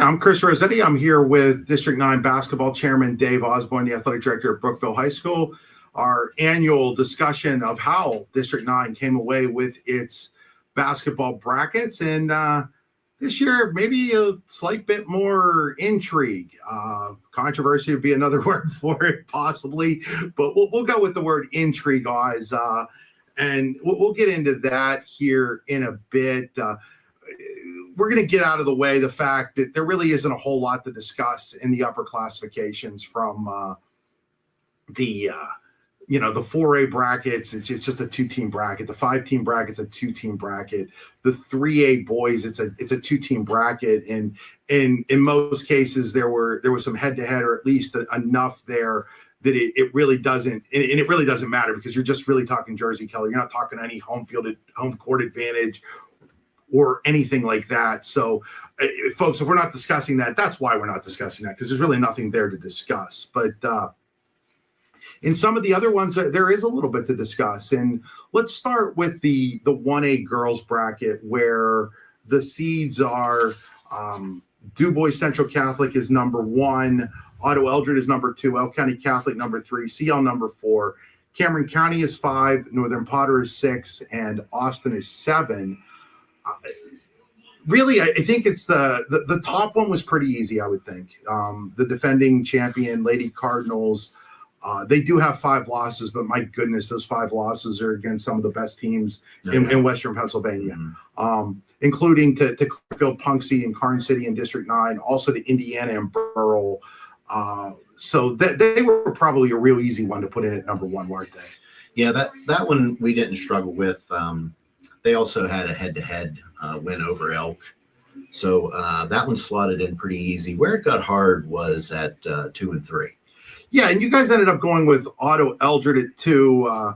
I'm Chris Rossetti. I'm here with District 9 basketball chairman Dave Osborne, the athletic director at Brookville High School. Our annual discussion of how District 9 came away with its basketball brackets. And this year, maybe a slight bit more intrigue. Controversy would be another word for it, possibly. But we'll go with the word intrigue, guys. And we'll get into that here in a bit. We're going to get out of the way the fact that there really isn't a whole lot to discuss in the upper classifications from the 4A brackets. It's just a 2-team bracket. The 5-team bracket's a 2-team bracket. The 3A boys, it's a 2-team bracket. And in most cases, there was some head-to-head, or at least enough there that it really doesn't, and it really doesn't matter, because you're just really talking Jersey color. You're not talking any home court advantage or anything like that. So, folks, if we're not discussing that, that's why we're not discussing that, because there's really nothing there to discuss. But in some of the other ones, there is a little bit to discuss. And let's start with the 1A girls bracket, where the seeds are Du Bois Central Catholic is number 1, Otto Eldred is number 2, Elk County Catholic number 3, CL number 4, Cameron County is 5, Northern Potter is 6, and Austin is 7. Really, I think it's the top one was pretty easy, I would think. The defending champion, Lady Cardinals, they do have 5 losses, but my goodness, those 5 losses are against some of the best teams in Western Pennsylvania, including to Clearfield, Punxsutawney, and Karn City in District 9, also to Indiana and Burrell. So they were probably a real easy one to put in at number 1, weren't they? Yeah, that one we didn't struggle with. They also had a head-to-head win over Elk. So that one slotted in pretty easy. Where it got hard was at 2 and 3. Yeah, and you guys ended up going with Otto Eldred at 2.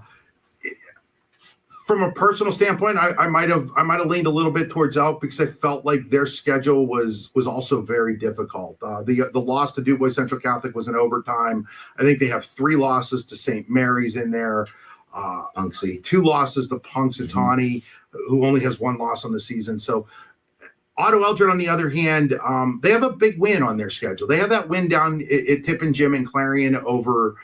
From a personal standpoint, I might have leaned a little bit towards Elk, because I felt like their schedule was also very difficult. The loss to Du Bois Central Catholic was in overtime. I think they have 3 losses to St. Mary's in there. Punxsutawney. 2 losses to Punxsutawney, who only has 1 loss on the season. So Otto Eldred, on the other hand, they have a big win on their schedule. They have that win down at Tippin Gym in Clarion over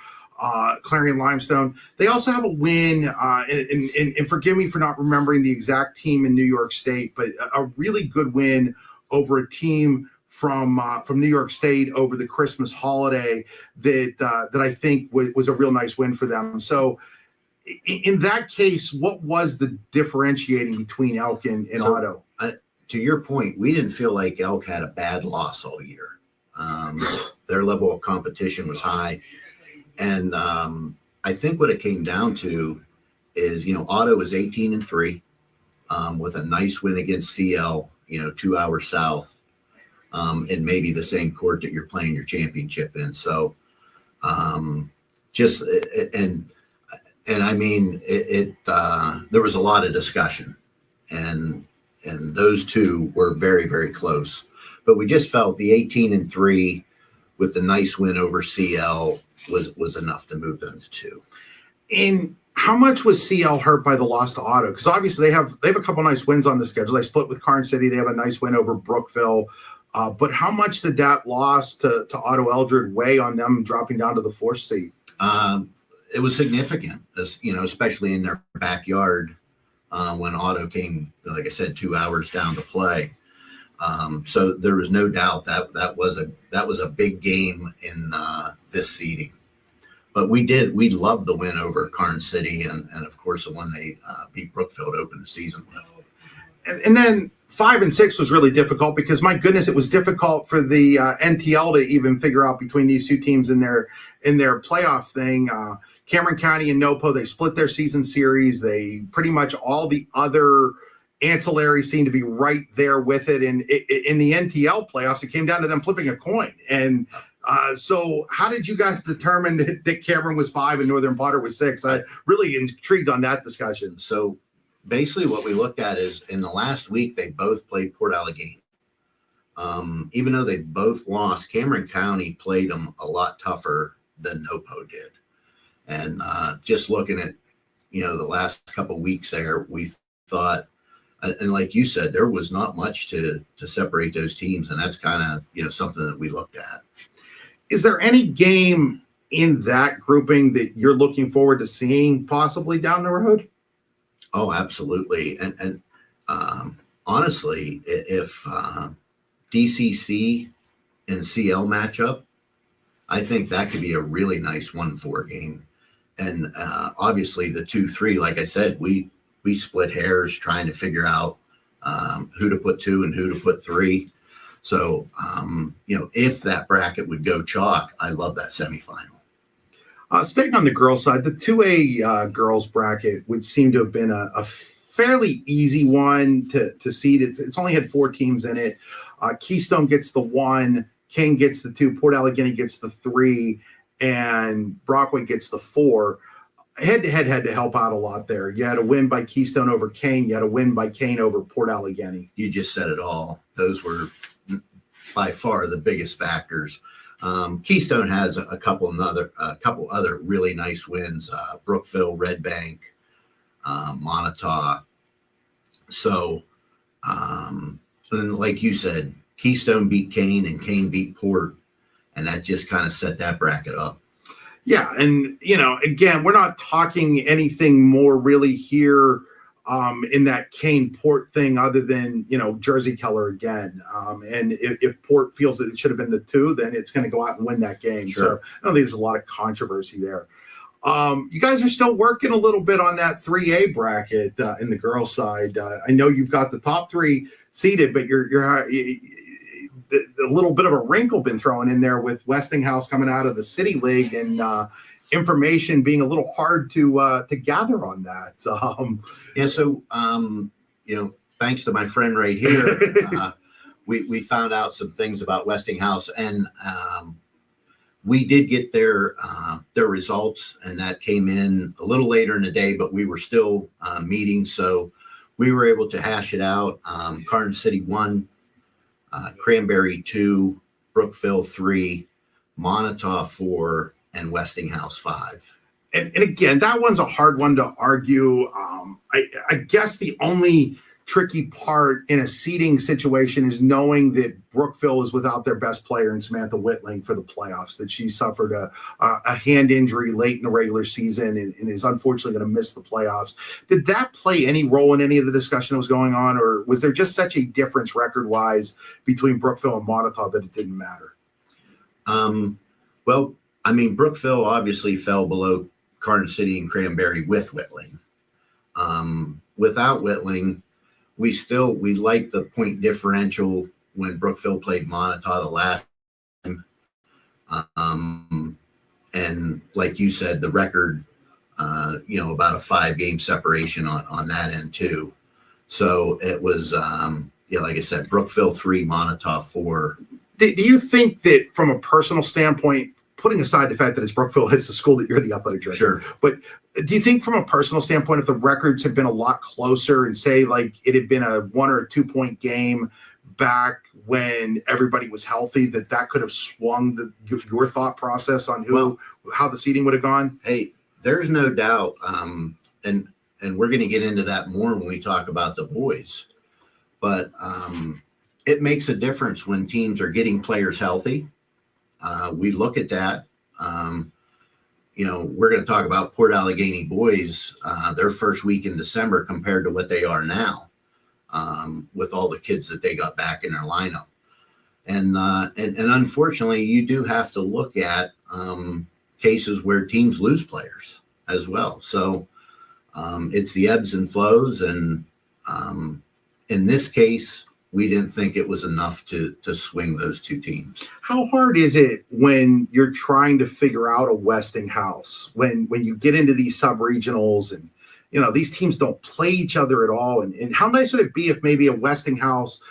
Clarion Limestone. They also have a win, and forgive me for not remembering the exact team in New York State, but a really good win over a team from New York State over the Christmas holiday that I think was a real nice win for them. So in that case, what was the differentiating between Elk and Otto? To your point, we didn't feel like Elk had a bad loss all year. Their level of competition was high. And I think what it came down to is, Otto was 18 and 3 with a nice win against CL, 2 hours south, in maybe the same court that you're playing your championship in. So I mean, there was a lot of discussion, and those two were very, very close. But we just felt the 18 and 3 with the nice win over CL was enough to move them to 2. And how much was CL hurt by the loss to Otto? Because obviously they have a couple nice wins on the schedule. They split with Karn City. They have a nice win over Brookville. But how much did that loss to Otto Eldred weigh on them dropping down to the 4th seed? It was significant, especially in their backyard when Otto came, like I said, 2 hours down to play. So there was no doubt that was a big game in this seeding. But we loved the win over Karn City and of course the one they beat Brookville to open the season with. And then 5 and 6 was really difficult, because my goodness, it was difficult for the NTL to even figure out between these 2 teams in their playoff thing. Cameron County and NOPO, they split their season series. They pretty much all the other ancillaries seem to be right there with it. And in the NTL playoffs, it came down to them flipping a coin. And so how did you guys determine that Cameron was 5 and Northern Potter was 6? I'm really intrigued on that discussion. So basically what we looked at is in the last week, they both played Port Allegheny. Even though they both lost, Cameron County played them a lot tougher than NOPO did. And just looking at, the last couple of weeks there, we thought and like you said, there was not much to separate those teams, and that's kind of something that we looked at. Is there any game in that grouping that you're looking forward to seeing possibly down the road? Oh, absolutely. And honestly, if DCC and CL matchup, I think that could be a really nice 1-4 game. And obviously the 2-3, like I said, we split hairs trying to figure out who to put 2 and who to put 3. So, if that bracket would go chalk, I love that semifinal. Staying on the girls' side, the 2A girls bracket would seem to have been a fairly easy one to seed. It's only had 4 teams in it. Keystone gets the 1, King gets the 2, Port Allegany gets the 3, and Brockway gets the 4. Head-to-head had to help out a lot there. You had a win by Keystone over Kane. You had a win by Kane over Port Allegany. You just said it all. Those were by far the biggest factors. Keystone has a couple other really nice wins. Brookville, Red Bank, Montauk. So, and like you said, Keystone beat Kane and Kane beat Port, and that just kind of set that bracket up. Yeah, and again, we're not talking anything more really here in that Kane Port thing other than Jersey Keller again. And if Port feels that it should have been the 2, then it's going to go out and win that game. Sure. So I don't think there's a lot of controversy there. You guys are still working a little bit on that 3A bracket in the girls' side. I know you've got the top 3 seeded, but you're a little bit of a wrinkle been thrown in there with Westinghouse coming out of the City League and information being a little hard to gather on that. So thanks to my friend right here, we found out some things about Westinghouse, and we did get their results, and that came in a little later in the day, but we were still meeting, so we were able to hash it out. Carson City 1, Cranberry 2, Brookville 3, Montauk 4, and Westinghouse 5. And again, that one's a hard one to argue. I guess the only tricky part in a seeding situation is knowing that Brookville is without their best player in Samantha Whitling for the playoffs, that she suffered a hand injury late in the regular season and is unfortunately going to miss the playoffs. Did that play any role in any of the discussion that was going on, or was there just such a difference record-wise between Brookville and Montauk that it didn't matter? Well, I mean, Brookville obviously fell below Carson City and Cranberry with Whitling. Without Whitling, we liked the point differential when Brookville played Montauk the last time. And like you said, the record, about a 5-game separation on that end too. So it was, like I said, Brookville 3, Montauk 4. Do you think that from a personal standpoint, putting aside the fact that it's Brookville, it's the school that you're the athletic director, sure, but do you think from a personal standpoint, if the records had been a lot closer and say like it had been a 1 or 2 point game back when everybody was healthy, that could have swung your thought process on how the seeding would have gone? Hey, there's no doubt. And we're going to get into that more when we talk about the boys, but it makes a difference when teams are getting players healthy. We look at that. We're going to talk about Port Allegany boys, their first week in December compared to what they are now, with all the kids that they got back in their lineup. And unfortunately, you do have to look at cases where teams lose players as well. So it's the ebbs and flows. And in this case, we didn't think it was enough to swing those 2 teams. How hard is it when you're trying to figure out a Westinghouse, when you get into these sub-regionals and, these teams don't play each other at all? And how nice would it be if maybe a Westinghouse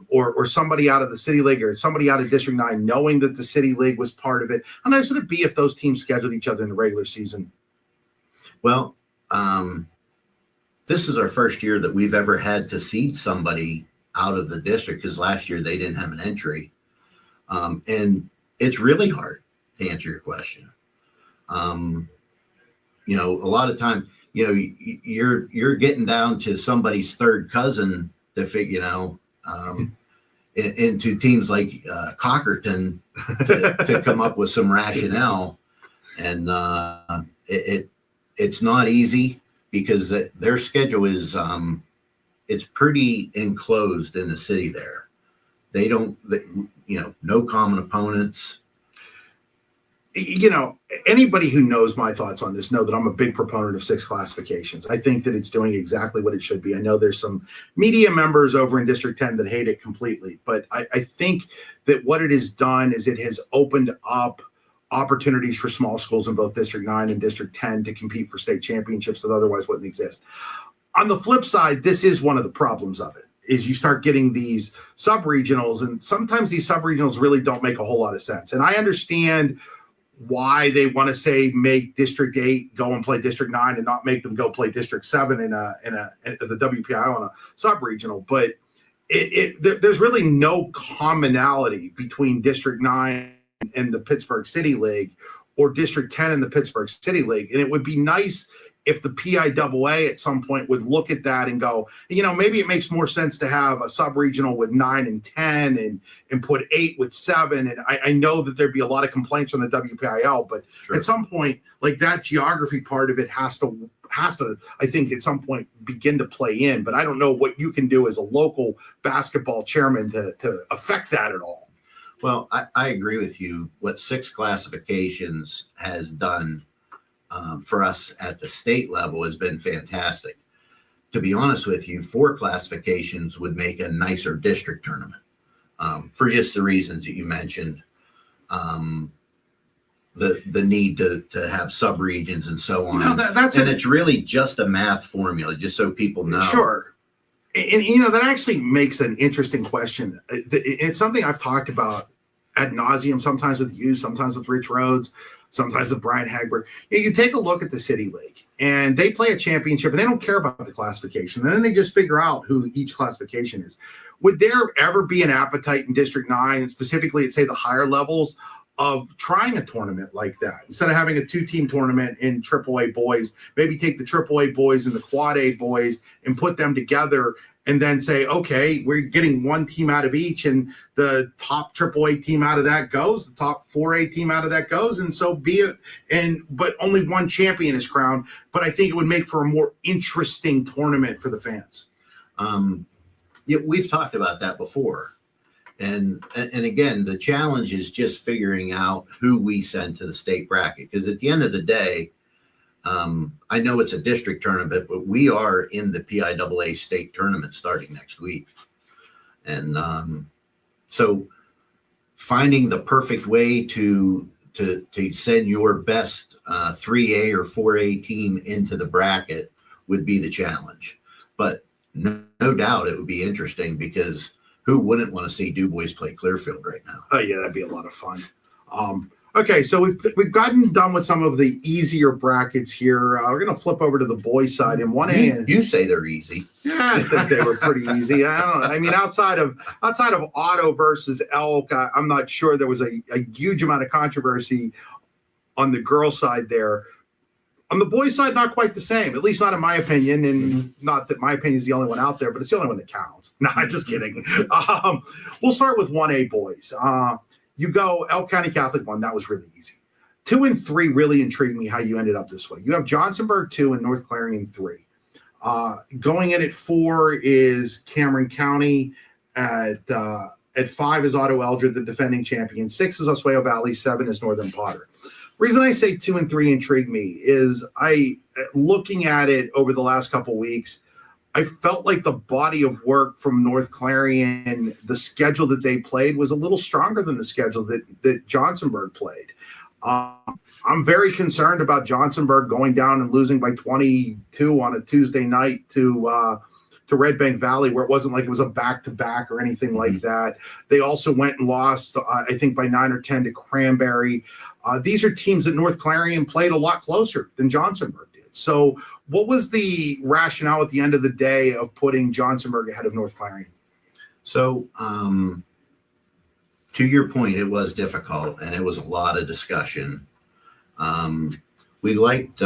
or somebody out of the City League or somebody out of District 9, knowing that the City League was part of it, how nice would it be if those teams scheduled each other in the regular season? Well, this is our first year that we've ever had to seed somebody out of the district, because last year they didn't have an entry. And it's really hard to answer your question. A lot of times, you're getting down to somebody's third cousin to fit, into teams like Cockerton to come up with some rationale. And it's not easy because their schedule is it's pretty enclosed in the city there. They don't, no common opponents. Anybody who knows my thoughts on this know that I'm a big proponent of 6 classifications. I think that it's doing exactly what it should be. I know there's some media members over in District 10 that hate it completely, but I think that what it has done is it has opened up opportunities for small schools in both District 9 and District 10 to compete for state championships that otherwise wouldn't exist. On the flip side, this is one of the problems of it, is you start getting these sub-regionals, and sometimes these sub-regionals really don't make a whole lot of sense. And I understand why they want to say make District 8 go and play District 9 and not make them go play District 7 in the WPI on a sub-regional. But there's really no commonality between District 9 and the Pittsburgh City League or District 10 and the Pittsburgh City League. And it would be nice if the PIAA at some point would look at that and go, maybe it makes more sense to have a sub-regional with 9 and 10 and put 8 with 7. And I know that there'd be a lot of complaints on the WPIL, but sure, at some point, like that geography part of it has to, I think at some point begin to play in. But I don't know what you can do as a local basketball chairman to affect that at all. Well, I agree with you. What 6 classifications has done for us at the state level has been fantastic. To be honest with you, 4 classifications would make a nicer district tournament for just the reasons that you mentioned. The need to have sub-regions and so on. It's really just a math formula, just so people know. Sure. And, that actually makes an interesting question. It's something I've talked about ad nauseum, sometimes with you, sometimes with Rich Rhodes, sometimes with Brian Hagberg. You take a look at the City League, and they play a championship, and they don't care about the classification. And then they just figure out who each classification is. Would there ever be an appetite in District 9, and specifically at, say, the higher levels, of trying a tournament like that? Instead of having a 2-team tournament in AAA boys, maybe take the AAA boys and the Quad A boys and put them together and then say, okay, we're getting 1 team out of each, and the top AAA team out of that goes, the top 4A team out of that goes, and so be it. But only 1 champion is crowned. But I think it would make for a more interesting tournament for the fans. Yeah, we've talked about that before. And again, the challenge is just figuring out who we send to the state bracket. Because at the end of the day, I know it's a district tournament, but we are in the PIAA state tournament starting next week. And so finding the perfect way to send your best 3A or 4A team into the bracket would be the challenge. But no doubt it would be interesting, because who wouldn't want to see Du Bois play Clearfield right now? Oh, yeah, that'd be a lot of fun. Okay, so we've gotten done with some of the easier brackets here. We're going to flip over to the boys' side. And 1A, you say they're easy. Yeah, I think they were pretty easy. I don't know. I mean, outside of Otto versus Elk, I'm not sure there was a huge amount of controversy on the girls' side there. On the boys' side, not quite the same, at least not in my opinion, and not that my opinion is the only one out there, but it's the only one that counts. No, I'm just kidding. We'll start with 1A boys. You go Elk County Catholic 1, that was really easy. 2 and 3 really intrigued me how you ended up this way. You have Johnsonburg 2 and North Clarion 3. Going in at 4 is Cameron County. At 5 is Otto Eldred, the defending champion. 6 is Oswego Valley. 7 is Northern Potter. Reason I say 2 and 3 intrigue me is looking at it over the last couple of weeks, I felt like the body of work from North Clarion, the schedule that they played, was a little stronger than the schedule that Johnsonburg played. I'm very concerned about Johnsonburg going down and losing by 22 on a Tuesday night to Red Bank Valley, where it wasn't like it was a back-to-back or anything like that. They also went and lost, I think, by 9 or 10 to Cranberry. These are teams that North Clarion played a lot closer than Johnsonburg did. So what was the rationale at the end of the day of putting Johnsonburg ahead of North Clarion? So to your point, it was difficult, and it was a lot of discussion. We liked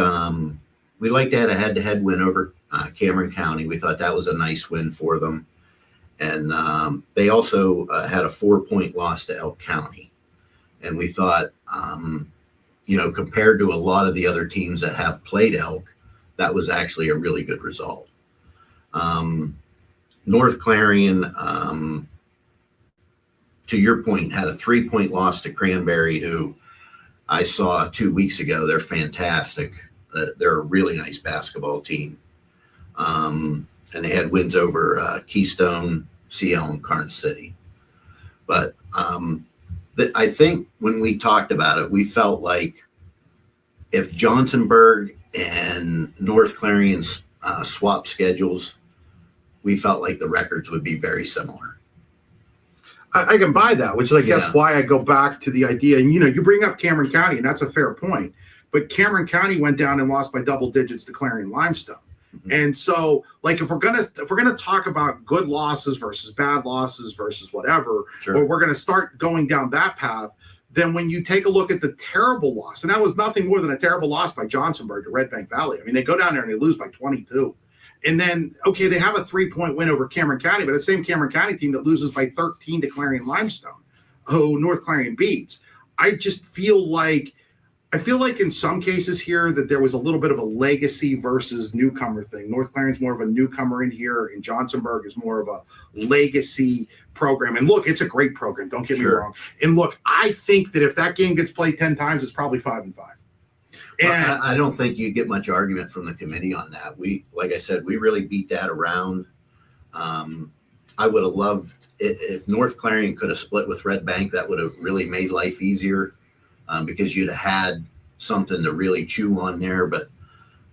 we like to have a head-to-head win over Cameron County. We thought that was a nice win for them. And they also had a 4-point loss to Elk County. And we thought, compared to a lot of the other teams that have played Elk, that was actually a really good result. North Clarion, to your point, had a 3-point loss to Cranberry, who I saw 2 weeks ago. They're fantastic. They're a really nice basketball team. And they had wins over Keystone, CL, and Karn City. But I think when we talked about it, we felt like if Johnsonburg and North Clarion swap schedules, we felt like the records would be very similar. I can buy that, which is, I guess, why I go back to the idea. And, you bring up Cameron County, and that's a fair point. But Cameron County went down and lost by double digits to Clarion Limestone. Mm-hmm. And so, like, if we're gonna talk about good losses versus bad losses versus whatever, sure, or we're gonna start going down that path, then when you take a look at the terrible loss, and that was nothing more than a terrible loss by Johnsonburg to Red Bank Valley. I mean, they go down there and they lose by 22. And then, okay, they have a 3-point win over Cameron County, but the same Cameron County team that loses by 13 to Clarion Limestone, who North Clarion beats. I feel like in some cases here that there was a little bit of a legacy versus newcomer thing. North Clarion's more of a newcomer in here, and Johnsonburg is more of a legacy program. And look, it's a great program. Don't get me wrong. And look, I think that if that game gets played 10 times, it's probably 5-5. And I don't think you get much argument from the committee on that. Like I said, we really beat that around. I would have loved if North Clarion could have split with Red Bank. That would have really made life easier because you'd have had something to really chew on there. But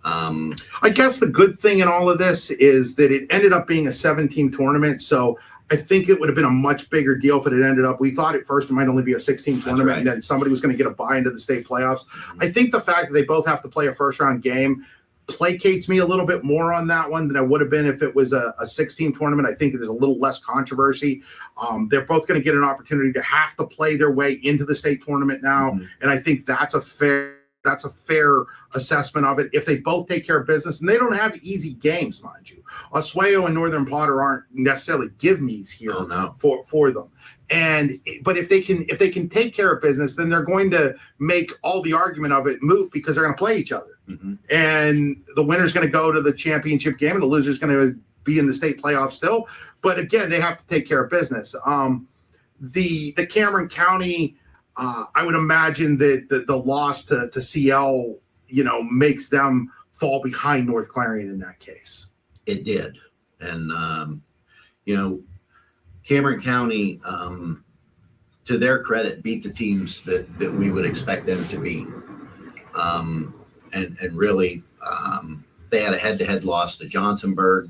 I guess the good thing in all of this is that it ended up being a 7-team tournament. So I think it would have been a much bigger deal if it had ended up. We thought at first it might only be a 16 tournament, right, and then somebody was going to get a bye into the state playoffs. Mm-hmm. I think the fact that they both have to play a first-round game placates me a little bit more on that one than it would have been if it was a 16 tournament. I think there's a little less controversy. They're both going to get an opportunity to have to play their way into the state tournament now, mm-hmm, and I think that's a fair assessment of it. If they both take care of business, and they don't have easy games, mind you. Oswego and Northern Potter aren't necessarily give-me's here for them. But if they can take care of business, then they're going to make all the argument of it moot because they're going to play each other. Mm-hmm. And the winner's going to go to the championship game and the loser's going to be in the state playoff still. But again, they have to take care of business. The Cameron County, I would imagine that the loss to CL, makes them fall behind North Clarion in that case. It did. And, Cameron County, to their credit, beat the teams that we would expect them to beat. And really, they had a head-to-head loss to Johnsonburg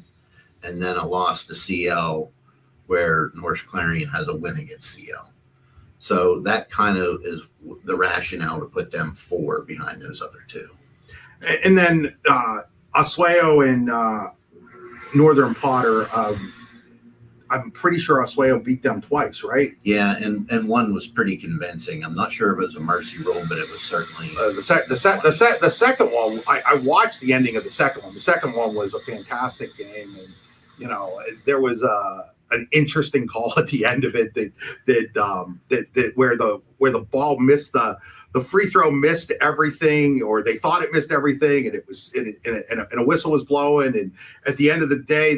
and then a loss to CL, where North Clarion has a win against CL. So that kind of is the rationale to put them 4 behind those other 2. And then Oswego and Northern Potter, I'm pretty sure Oswego beat them twice, right? Yeah, and one was pretty convincing. I'm not sure if it was a mercy rule, but it was certainly the second one. I watched the ending of the second one. The second one was a fantastic game, and there was an interesting call at the end of it that where the ball missed the free throw missed everything, or they thought it missed everything, and it was and a whistle was blowing, and at the end of the day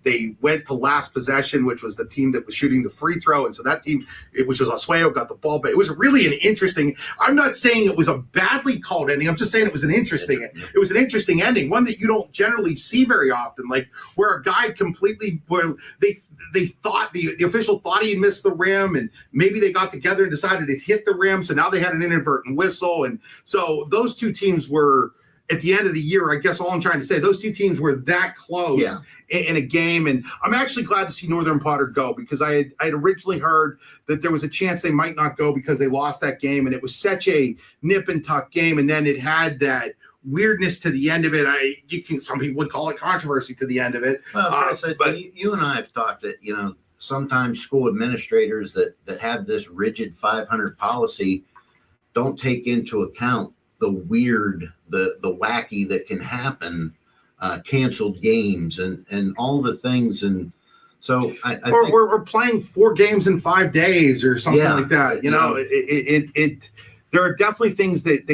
they went to last possession, which was the team that was shooting the free throw, and so that team, which was Oswego, got the ball back. It was really an interesting. I'm not saying it was a badly called ending. I'm just saying it was an interesting. It was an interesting ending, one that you don't generally see very often, like where a guy where they thought the official thought he missed the rim, and maybe they got together and decided it hit the rim, so now they had an inadvertent whistle. And so those two teams were, at the end of the year, I guess all I'm trying to say, those two teams were that close in a game. And I'm actually glad to see Northern Potter go, because I had originally heard that there was a chance they might not go because they lost that game, and it was such a nip and tuck game, and then it had that weirdness to the end of it. Some people would call it controversy to the end of it. Well, but you and I have talked that sometimes school administrators that have this rigid 500 policy don't take into account weird, the wacky that can happen, canceled games and all the things. And so I think we're playing 4 games in 5 days or something like that. You know, there are definitely things that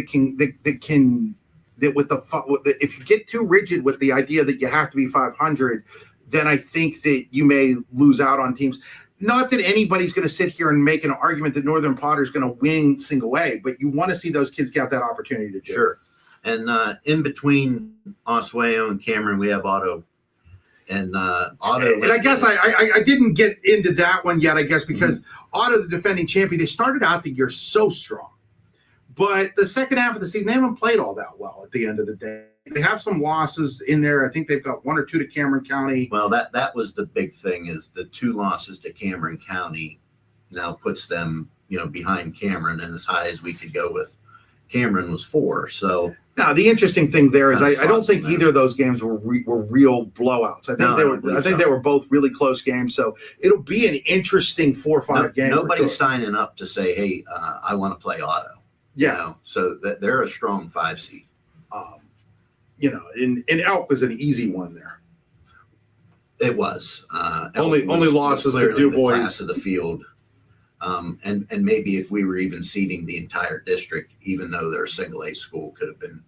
if you get too rigid with the idea that you have to be 500, then I think that you may lose out on teams. Not that anybody's going to sit here and make an argument that Northern Potter is going to win single A, but you want to see those kids get that opportunity to do. Sure. And in between Oswego and Cameron, we have Otto. And Otto. And I guess I didn't get into that one yet, I guess, because Otto, the defending champion, they started out the year so strong. But the second half of the season, they haven't played all that well at the end of the day. They have some losses in there. I think they've got 1 or 2 to Cameron County. Well, that was the big thing, is the 2 losses to Cameron County now puts them, behind Cameron, and as high as we could go with Cameron was 4. So now the interesting thing there is I don't think either of those games were real blowouts. I think they were both really close games. So it'll be an interesting 4 or 5 games. Nobody's signing up to say, "Hey, I want to play Otto." Yeah. So that they're a strong 5 seed. And Elk was an easy one there. It was only losses to Du Bois. Class of the field. And maybe if we were even seeding the entire district, even though they're a single A school, could have been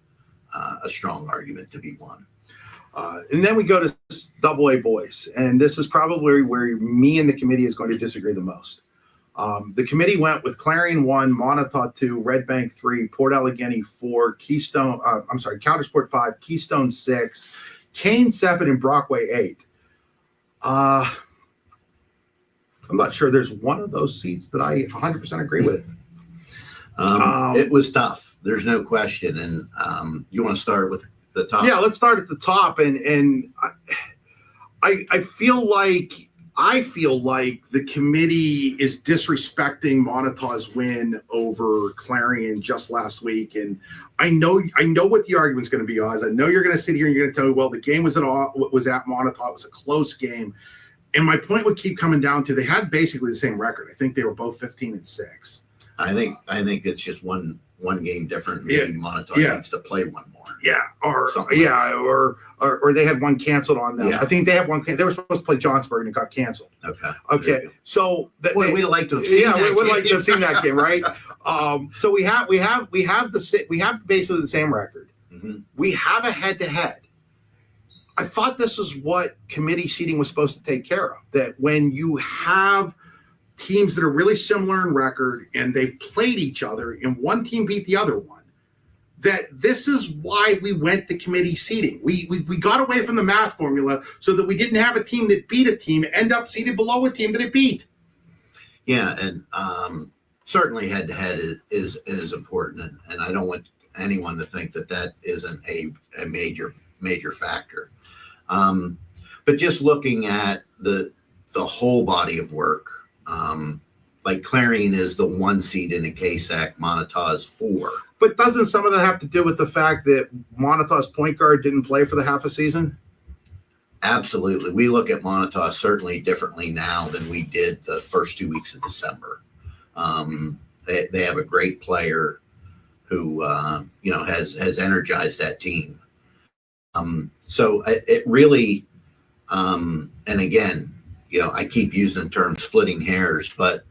a strong argument to be won. And then we go to double A boys, and this is probably where me and the committee is going to disagree the most. The committee went with Clarion 1, Montauk 2, Red Bank 3, Port Allegheny 4, Coudersport 5, Keystone 6, Kane 7, and Brockway 8. I'm not sure there's one of those seats that I 100% agree with. It was tough. There's no question. And you want to start with the top? Yeah, let's start at the top. And I feel like the committee is disrespecting Montauk's win over Clarion just last week. And I know what the argument's going to be, Oz. I know you're going to sit here and you're going to tell me, well, the game was at Montauk. It was a close game. And my point would keep coming down to they had basically the same record. I think they were both 15-6. I think it's just one game different. Maybe Montauk needs to play one more. Yeah, or they had one canceled on them. Yeah. I think they had one. They were supposed to play Johnsburg and it got canceled. Okay. So we'd like to have seen that. Yeah, we'd like to have seen that game, right? So we have basically the same record. Mm-hmm. We have a head-to-head. I thought this is what committee seating was supposed to take care of. That when you have teams that are really similar in record and they've played each other and one team beat the other one, that this is why we went to committee seating. We got away from the math formula so that we didn't have a team that beat a team end up seated below a team that it beat. Yeah, and certainly head-to-head is important, and I don't want anyone to think that isn't a major factor. But just looking at the whole body of work, like Clarion is the 1 seed in the KSAC, Montauk is 4. But doesn't some of that have to do with the fact that Montauk's point guard didn't play for the half a season? Absolutely. We look at Montauk certainly differently now than we did the first 2 weeks of December. They have a great player who has energized that team. So it really, and again, I keep using the term splitting hairs, but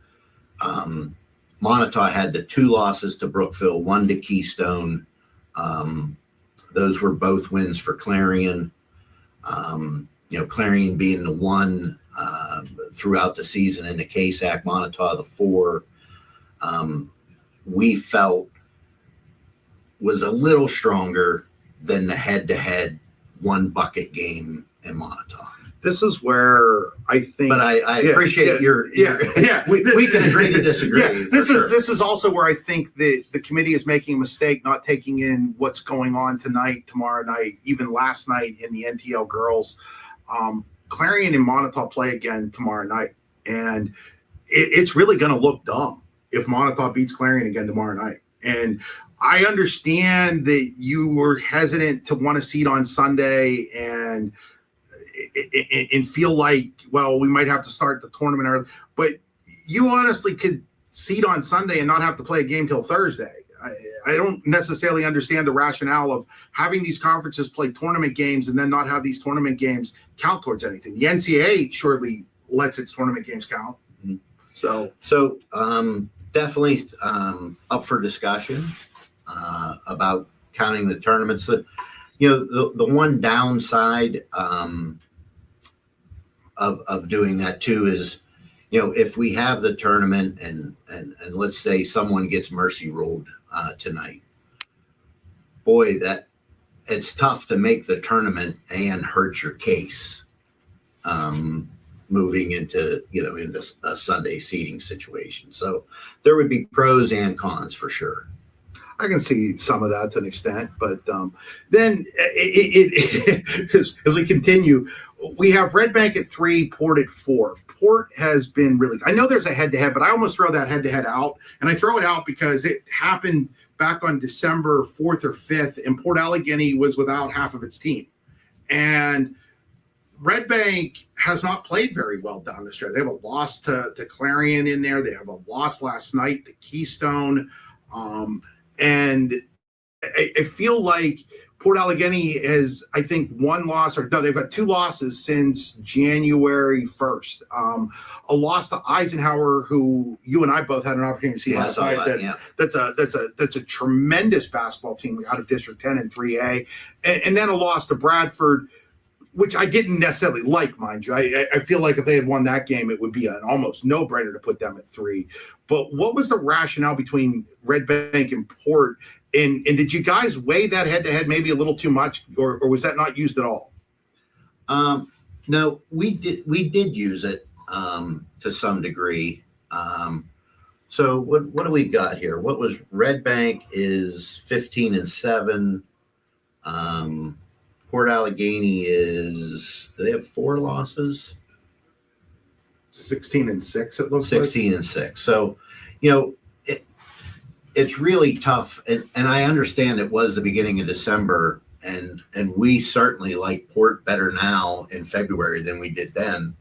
Montauk had the 2 losses to Brookville, 1 to Keystone. Those were both wins for Clarion. Clarion being the 1 throughout the season in the KSAC, Montauk the 4. We felt was a little stronger than the head-to-head 1 bucket game in Montauk. This is where I think, but I appreciate your we can agree to disagree. Yeah, this is also where I think the committee is making a mistake not taking in what's going on tonight, tomorrow night, even last night in the NTL girls. Clarion and Montauk play again tomorrow night, and it's really going to look dumb if Montauk beats Clarion again tomorrow night. And I understand that you were hesitant to want to seed on Sunday and feel like, well, we might have to start the tournament early, but you honestly could seed on Sunday and not have to play a game till Thursday. I don't necessarily understand the rationale of having these conferences play tournament games and then not have these tournament games count towards anything. The NCAA surely lets its tournament games count. Mhm. So definitely up for discussion about counting the tournaments. That the one downside of doing that too is, if we have the tournament and let's say someone gets mercy ruled tonight, boy, that it's tough to make the tournament and hurt your case moving into into a Sunday seating situation. So there would be pros and cons for sure. I can see some of that to an extent, but then as we continue, we have Red Bank at 3, Port at 4. Port has been really, I know there's a head-to-head, but I almost throw that head-to-head out, and I throw it out because it happened back on December 4th or 5th, and Port Allegany was without half of its team. And Red Bank has not played very well down the stretch. They have a loss to Clarion in there. They have a loss last night to Keystone. And I feel like Port Allegany has, I think, one loss, or no, they've got 2 losses since January 1st. A loss to Eisenhower, who you and I both had an opportunity to see last night. That's a tremendous basketball team out of District 10 and 3A. And then a loss to Bradford, which I didn't necessarily like, mind you. I feel like if they had won that game, it would be an almost no-brainer to put them at 3. But what was the rationale between Red Bank and Port? And did you guys weigh that head-to-head maybe a little too much, or was that not used at all? No, we did use it to some degree. So what do we got here? What was Red Bank is 15-7. Port Allegany do they have 4 losses? 16-6, it looks 16-6. So, it's really tough. And I understand it was the beginning of December, and we certainly like Port better now in February than we did then.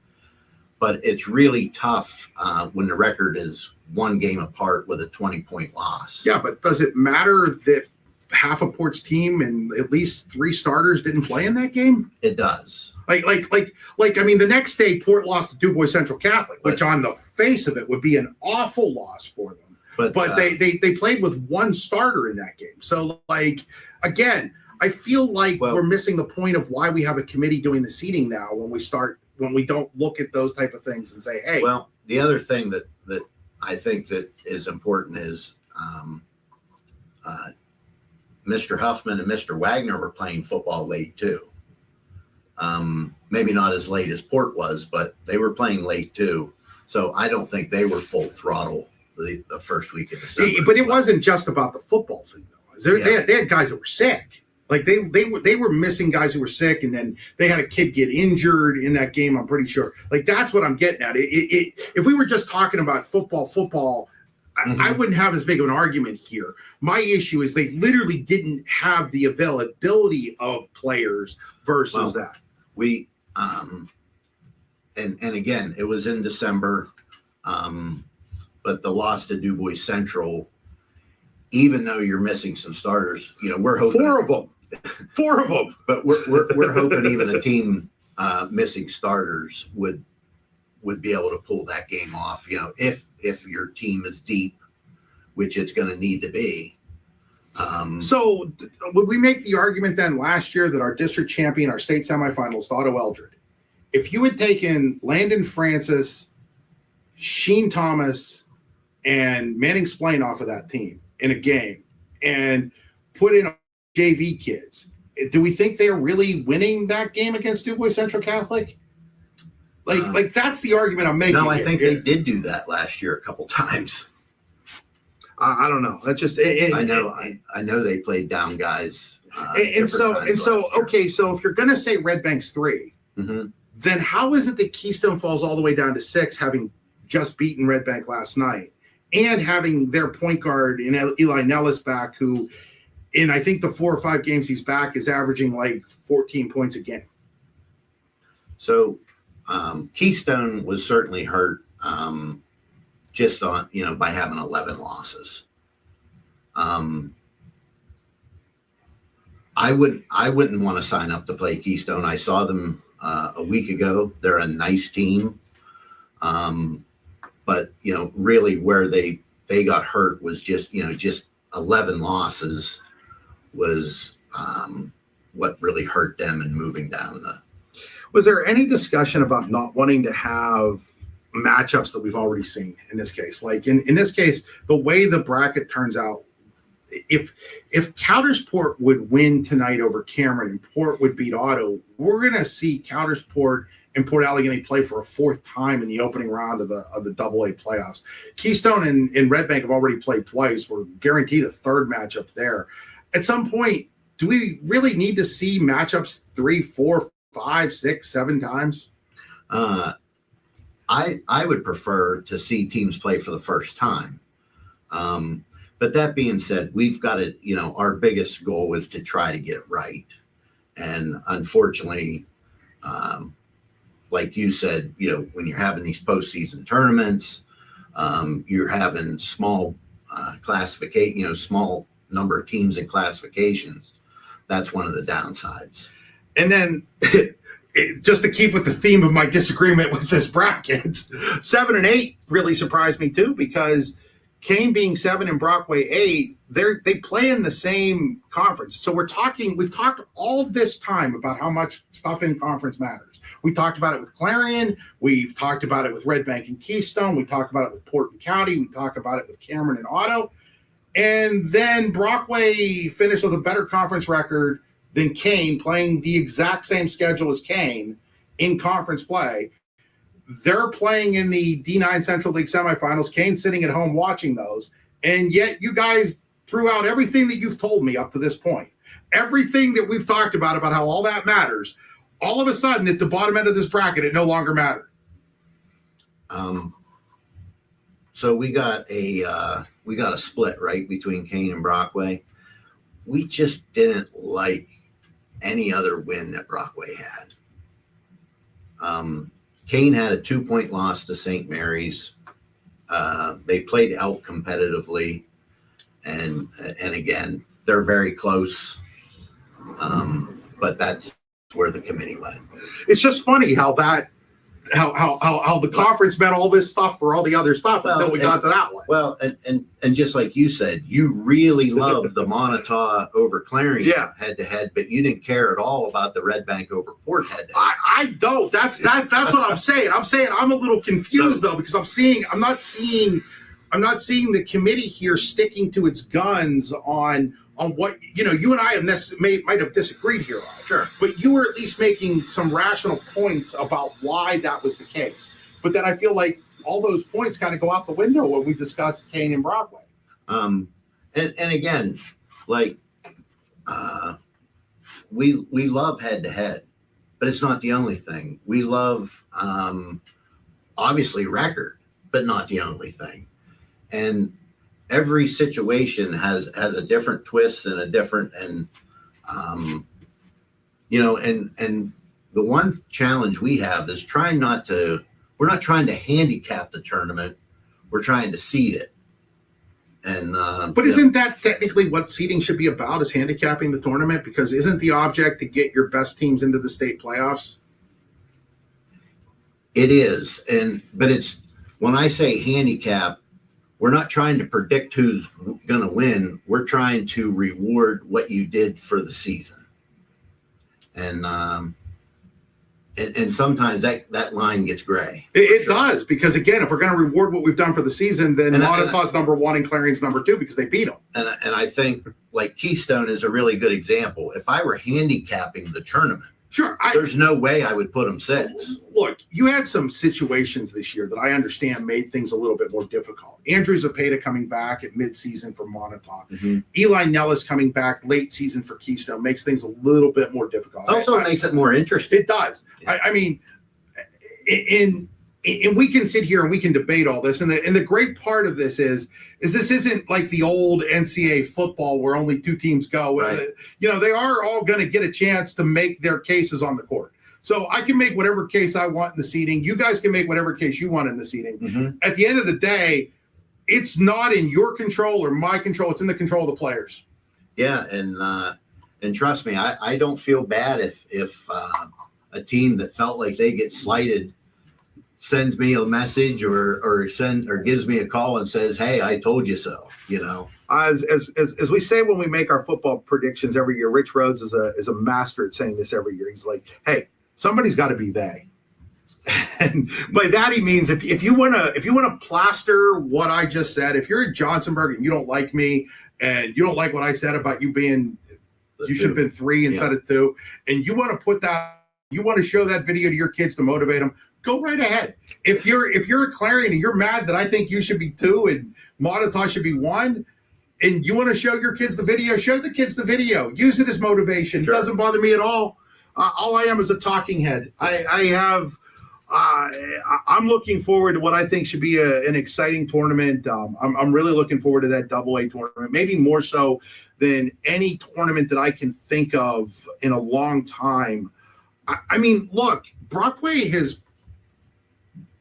But it's really tough when the record is 1 game apart with a 20-point loss. Yeah, but does it matter that half of Port's team and at least 3 starters didn't play in that game? It does. Like, I mean, the next day Port lost to Du Bois Central Catholic, which on the face of it would be an awful loss for them. But they played with 1 starter in that game. So, again, I feel like we're missing the point of why we have a committee doing the seating now when we don't look at those type of things and say, hey. Well, the other thing that I think that is important is Mr. Huffman and Mr. Wagner were playing football late too. Maybe not as late as Port was, but they were playing late too. So I don't think they were full throttle the first week of December. But it wasn't just about the football thing, though. They had guys that were sick. Like they were missing guys who were sick, and then they had a kid get injured in that game. I'm pretty sure. Like that's what I'm getting at. If we were just talking about football. I wouldn't have as big of an argument here. My issue is they literally didn't have the availability of players versus that. We and again, it was in December, but the loss to Du Bois Central, even though you're missing some starters, we're hoping 4 of them. But we're hoping even a team missing starters would be able to pull that game off. If your team is deep, which it's going to need to be. So would we make the argument then last year that our district champion, our state semifinals, Otto Eldred, if you had taken Landon Francis, Sheen Thomas, and Manning Splain off of that team in a game and put in JV kids, do we think they're really winning that game against Du Bois Central Catholic? Like that's the argument I'm making. No, I think they did do that last year a couple times. I don't know. That's just. I know they played down guys. So okay. So if you're gonna say Red Bank's 3, then how is it that Keystone falls all the way down to 6, having just beaten Red Bank last night, and having their point guard in Eli Nellis back, who, in I think the 4 or 5 games he's back, is averaging like 14 points a game. So. Keystone was certainly hurt just on, by having 11 losses. I wouldn't want to sign up to play Keystone. I saw them a week ago. They're a nice team. But, really where they got hurt was just 11 losses was what really hurt them in moving down the. Was there any discussion about not wanting to have matchups that we've already seen in this case? Like in this case, the way the bracket turns out, if Coudersport would win tonight over Cameron and Port would beat Otto, we're going to see Coudersport and Port Allegany play for a fourth time in the opening round of the AA playoffs. Keystone and Red Bank have already played twice. We're guaranteed a third matchup there. At some point, do we really need to see matchups 3, 4, 5, 6, 7 times? I would prefer to see teams play for the first time. But that being said, we've got to, our biggest goal is to try to get it right. And unfortunately, like you said, when you're having these postseason tournaments, you're having small classification, small number of teams in classifications. That's one of the downsides. And then just to keep with the theme of my disagreement with this bracket, 7 and 8 really surprised me too, because Kane being 7 and Brockway 8, they play in the same conference. So we've talked all this time about how much stuff in conference matters. We talked about it with Clarion. We've talked about it with Red Bank and Keystone. We talked about it with Port and County. We talked about it with Cameron and Otto. And then Brockway finished with a better conference record than Kane, playing the exact same schedule as Kane in conference play. They're playing in the D9 Central League semifinals. Kane's sitting at home watching those. And yet you guys threw out everything that you've told me up to this point. Everything that we've talked about how all that matters. All of a sudden, at the bottom end of this bracket, it no longer mattered. So we got a split, right, between Kane and Brockway. We just didn't like any other win that Brockway had. Kane had a 2-point loss to St. Mary's. They played out competitively, and again, they're very close. But that's where the committee went. It's just funny how the conference meant all this stuff for all the other stuff until we got to that one. Well, and just like you said, you really loved the Montauk over Clarion head-to-head, but you didn't care at all about the Red Bank over Port head-to-head. I don't. That's what I'm saying. I'm a little confused though, because I'm not seeing the committee here sticking to its guns on what you and I might have disagreed here on. Sure. But you were at least making some rational points about why that was the case. But then I feel like all those points kind of go out the window when we discuss Kane and Brockway. And again, like we love head to head, but it's not the only thing. We love obviously record, but not the only thing. And every situation has a different twist and a different and the one challenge we have is we're not trying to handicap the tournament, we're trying to seed it. And but isn't that technically what seeding should be about, is handicapping the tournament? Because isn't the object to get your best teams into the state playoffs? It is, but it's, when I say handicap, we're not trying to predict who's going to win. We're trying to reward what you did for the season. And sometimes that line gets gray. It does, because again, if we're going to reward what we've done for the season, then Montauk's number 1 and Clarion's number 2 because they beat them. And I think like Keystone is a really good example. If I were handicapping the tournament, sure, there's no way I would put them 6. Look, you had some situations this year that I understand made things a little bit more difficult. Andrew Zapata coming back at midseason for Montauk. Mm-hmm. Eli Nellis coming back late season for Keystone makes things a little bit more difficult. Also makes it more interesting. It does. Yeah. I mean, and we can sit here and we can debate all this. And the great part of this is this isn't like the old NCAA football where only 2 teams go. Right. They are all going to get a chance to make their cases on the court. So I can make whatever case I want in the seating. You guys can make whatever case you want in the seating. Mm-hmm. At the end of the day, it's not in your control or my control. It's in the control of the players. Yeah, and trust me, I don't feel bad if a team that felt like they get slighted sends me a message or gives me a call and says, "Hey, I told you so." As we say when we make our football predictions every year, Rich Rhodes is a master at saying this every year. He's like, "Hey, somebody's got to be they." And by that he means if you want to plaster what I just said, if you're at Johnsonburg and you don't like me and you don't like what I said about you being you should have been 3 instead of 2, and you want to show that video to your kids to motivate them, go right ahead. If you're at Clarion and you're mad that I think you should be 2 and Monitor should be 1, and you want to show your kids the video, show the kids the video. Use it as motivation. Sure. It doesn't bother me at all. All I am is a talking head. I'm looking forward to what I think should be an exciting tournament. I'm really looking forward to that AA tournament, maybe more so than any tournament that I can think of in a long time. I mean, look, Brockway has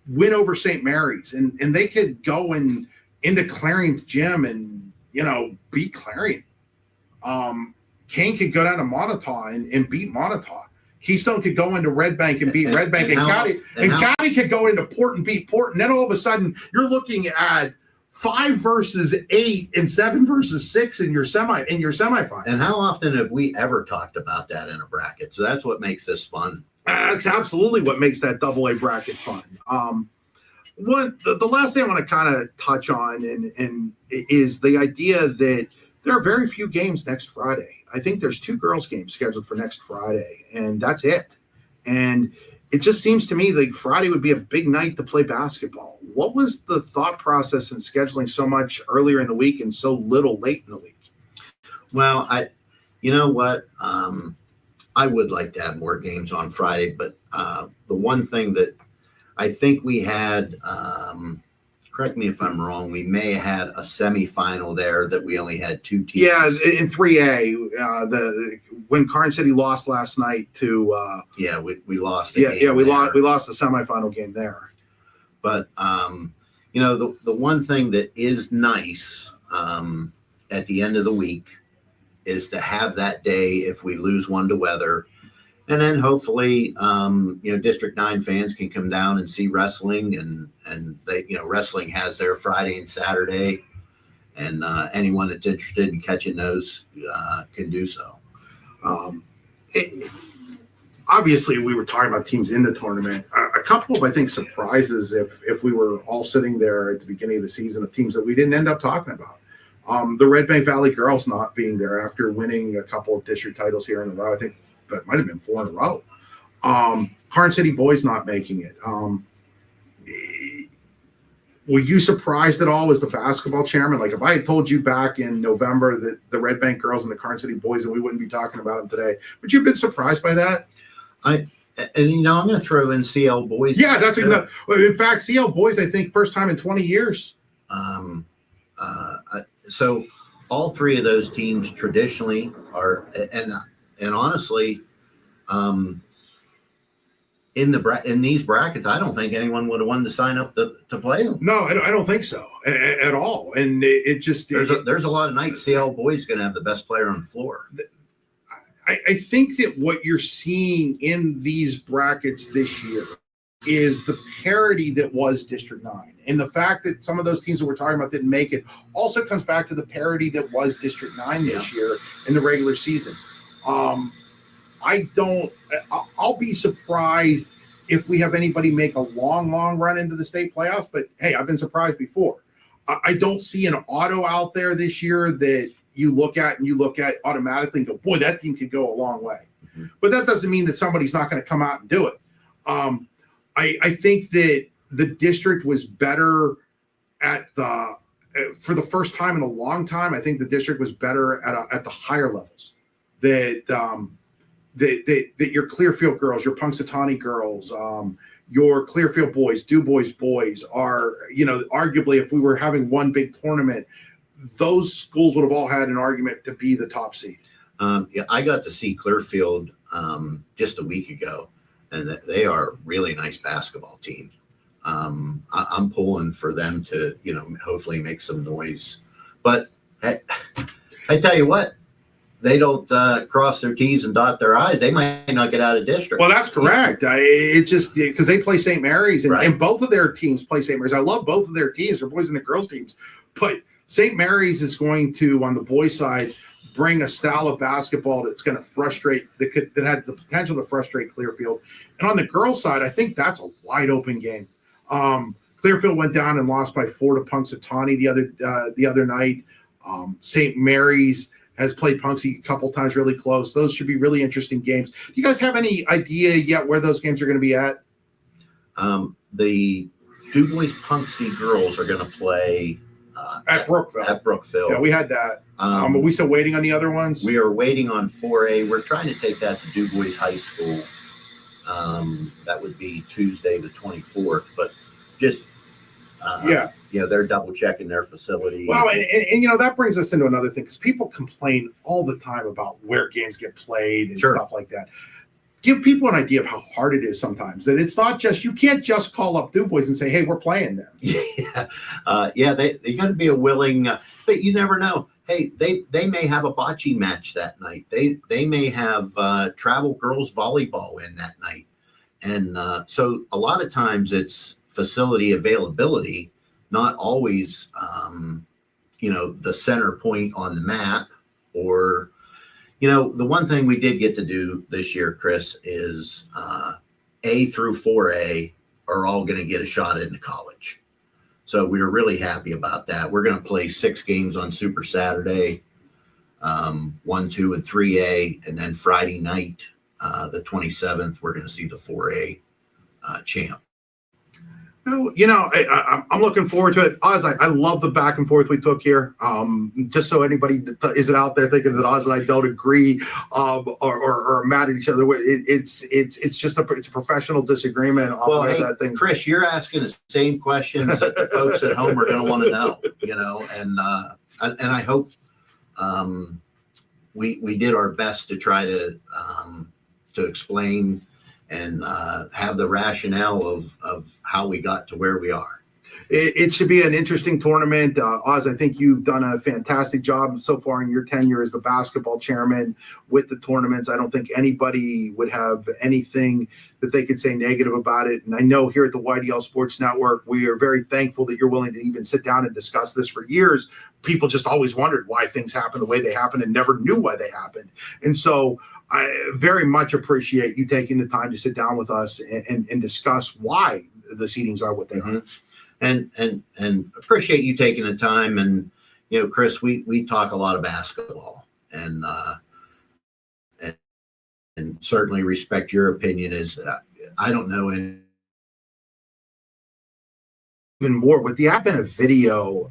win over St. Mary's, and they could go into Clarion's gym and beat Clarion. Kane could go down to Monitor and beat Monitor. Keystone could go into Red Bank and beat Red Bank, and County could go into Port and beat Port, and then all of a sudden you're looking at 5 versus 8 and 7 versus 6 in your semifinals. And how often have we ever talked about that in a bracket? So that's what makes this fun. That's absolutely what makes that AA bracket fun. The last thing I want to kind of touch on and is the idea that there are very few games next Friday. I think there's 2 girls games scheduled for next Friday, and that's it. And it just seems to me like Friday would be a big night to play basketball. What was the thought process in scheduling so much earlier in the week and so little late in the week? Well, you know what? I would like to have more games on Friday, but the one thing that I think we had, correct me if I'm wrong, we may have had a semifinal there that we only had 2 teams. Yeah, in 3A, when Carn City lost last night to we lost. We lost the semifinal game there. But the one thing that is nice at the end of the week is to have that day if we lose one to weather. And then hopefully, District 9 fans can come down and see wrestling, and they, wrestling has their Friday and Saturday, and anyone that's interested in catching those can do so. Obviously, we were talking about teams in the tournament. A couple of, I think, surprises if we were all sitting there at the beginning of the season of teams that we didn't end up talking about. The Red Bank Valley girls not being there after winning a couple of district titles here in a row. I think that might have been 4 in a row. Carn City boys not making it. Were you surprised at all as the basketball chairman? Like if I had told you back in November that the Red Bank girls and the Carn City boys, and we wouldn't be talking about them today, would you have been surprised by that? I'm going to throw in CL boys. Yeah, that's enough. In fact, CL boys, I think first time in 20 years. So all 3 of those teams traditionally are, and honestly, in these brackets, I don't think anyone would have wanted to sign up to play them. No, I don't think so at all. And it just there's a lot of nights CL boys going to have the best player on the floor. I think that what you're seeing in these brackets this year is the parity that was District 9. And the fact that some of those teams that we're talking about didn't make it also comes back to the parity that was District 9 this year in the regular season. I'll be surprised if we have anybody make a long run into the state playoffs, but hey, I've been surprised before. I don't see an auto out there this year that you look at automatically and go, boy, that team could go a long way. Mm-hmm. But that doesn't mean that somebody's not going to come out and do it. I think that the district was better for the first time in a long time. I think the district was better at the higher levels. That your Clearfield girls, your Punxsutawney girls, your Clearfield boys, Du Bois boys are, arguably if we were having one big tournament, those schools would have all had an argument to be the top seed. I got to see Clearfield just a week ago, and they are a really nice basketball team. I'm pulling for them to, hopefully make some noise. But I tell you what, they don't cross their T's and dot their I's, they might not get out of district. Well, that's correct. It's just because they play St. Mary's, and, Right. and both of their teams play St. Mary's. I love both of their teams, their boys and the girls teams. But St. Mary's is going to, on the boys' side, bring a style of basketball that's going to frustrate, that had the potential to frustrate Clearfield. And on the girls' side, I think that's a wide open game. Clearfield went down and lost by 4 to Punxsutawney the other night. St. Mary's has played Punxsy a couple times really close. Those should be really interesting games. Do you guys have any idea yet where those games are going to be at? The Du Bois Punxsy girls are going to play At Brookville. At Brookville. Yeah, we had that. Are we still waiting on the other ones? We are waiting on 4A. We're trying to take that to Du Bois High School. That would be Tuesday the 24th. But just they're double checking their facility. Well, and that brings us into another thing, because people complain all the time about where games get played and Sure. stuff like that. Give people an idea of how hard it is sometimes. That it's not just, you can't just call up Du Bois and say, "Hey, we're playing them." They got to be a willing, but you never know. Hey, they may have a bocce match that night. They may have travel girls volleyball in that night, and so a lot of times it's facility availability, not always the center point on the map. Or the one thing we did get to do this year, Chris, is A through 4A are all going to get a shot into college. So we were really happy about that. We're going to play 6 games on Super Saturday, 1, 2, and 3A. And then Friday night, the 27th, we're going to see the 4A champ. I'm looking forward to it. Oz, I love the back and forth we took here. Just so anybody isn't out there thinking that Oz and I don't agree or are mad at each other, it's just a professional disagreement on Well, where hey, that thing. Chris, you're asking the same questions that the folks at home are going to want to know. And I hope we did our best to try to explain and have the rationale of how we got to where we are. It should be an interesting tournament. Oz, I think you've done a fantastic job so far in your tenure as the basketball chairman with the tournaments. I don't think anybody would have anything that they could say negative about it. And I know here at the YDL Sports Network, we are very thankful that you're willing to even sit down and discuss this. For years, people just always wondered why things happen the way they happen and never knew why they happened. And so I very much appreciate you taking the time to sit down with us and discuss why the seedings are what they are. And appreciate you taking the time. And Chris, we talk a lot of basketball, and certainly respect your opinion. Is I don't know even more with the advent of video.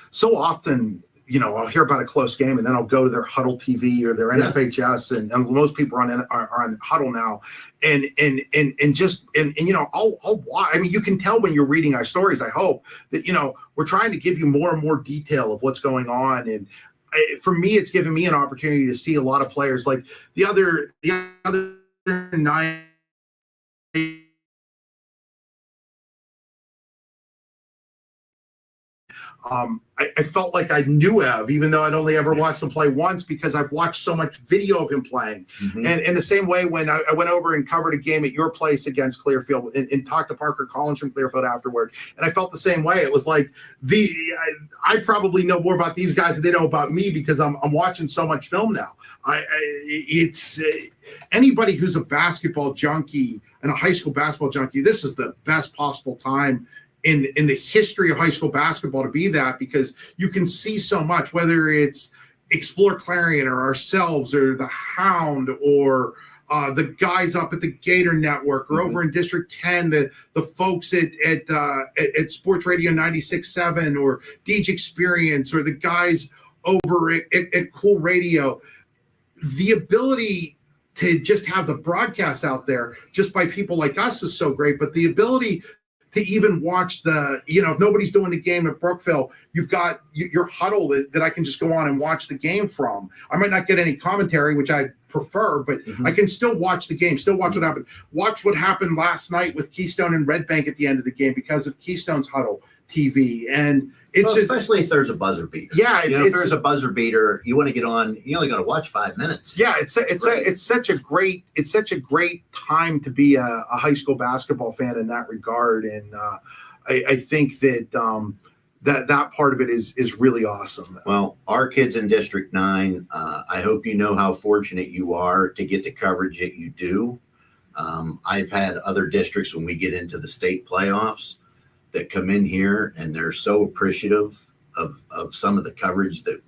So often, I'll hear about a close game and then I'll go to their Huddle TV or their NFHS, and most people are on Huddle now, and I'll watch. I mean, you can tell when you're reading our stories, I hope, that we're trying to give you more and more detail of what's going on. And for me, it's given me an opportunity to see a lot of players like the other night. I felt like I knew Ev, even though I'd only ever watched him play once, because I've watched so much video of him playing. Mm-hmm. And in the same way, when I went over and covered a game at your place against Clearfield and talked to Parker Collins from Clearfield afterward, and I felt the same way. It was like I probably know more about these guys than they know about me, because I'm watching so much film now. It's anybody who's a basketball junkie and a high school basketball junkie, this is the best possible time in the history of high school basketball to be that, because you can see so much, whether it's Explore Clarion or ourselves or the Hound or the guys up at the Gator Network or over in District 10, the folks at Sports Radio 96.7 or Deej Experience, or the guys over at Cool Radio. The ability to just have the broadcast out there just by people like us is so great, but the ability to even watch if nobody's doing the game at Brookville, you've got your huddle that I can just go on and watch the game from. I might not get any commentary, which I prefer, but I can still watch the game, still watch what happened. Watch what happened last night with Keystone and Red Bank at the end of the game because of Keystone's huddle TV. And it's especially if there's a buzzer beater. Yeah, if there's a buzzer beater, you want to get on. You only got to watch 5 minutes. Yeah, it's such a great time to be a high school basketball fan in that regard, and I think that that part of it is really awesome. Well, our kids in District 9, I hope you know how fortunate you are to get the coverage that you do. I've had other districts when we get into the state playoffs that come in here and they're so appreciative of some of the coverage that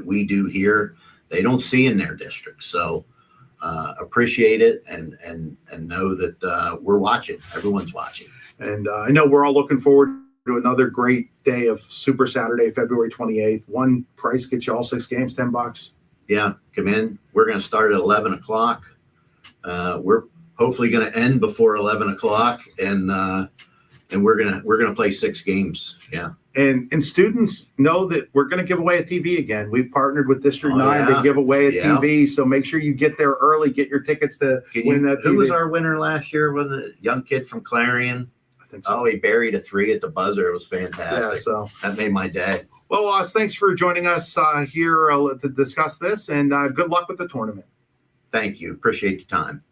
we do here. They don't see in their district. So appreciate it and know that we're watching. Everyone's watching. And I know we're all looking forward to another great day of Super Saturday, February 28th. One price gets you all 6 games, $10. Yeah, come in. We're going to start at 11 o'clock. We're hopefully going to end before 11 o'clock, and we're gonna play 6 games. Yeah. And students know that we're going to give away a TV again. We've partnered with District 9 to give away a TV. So make sure you get there early, get your tickets to win that TV. Who was our winner last year? Was it a young kid from Clarion? I think so. Oh, he buried a 3 at the buzzer. It was fantastic. Yeah, so that made my day. Well, thanks for joining us here to discuss this, and good luck with the tournament. Thank you. Appreciate the time.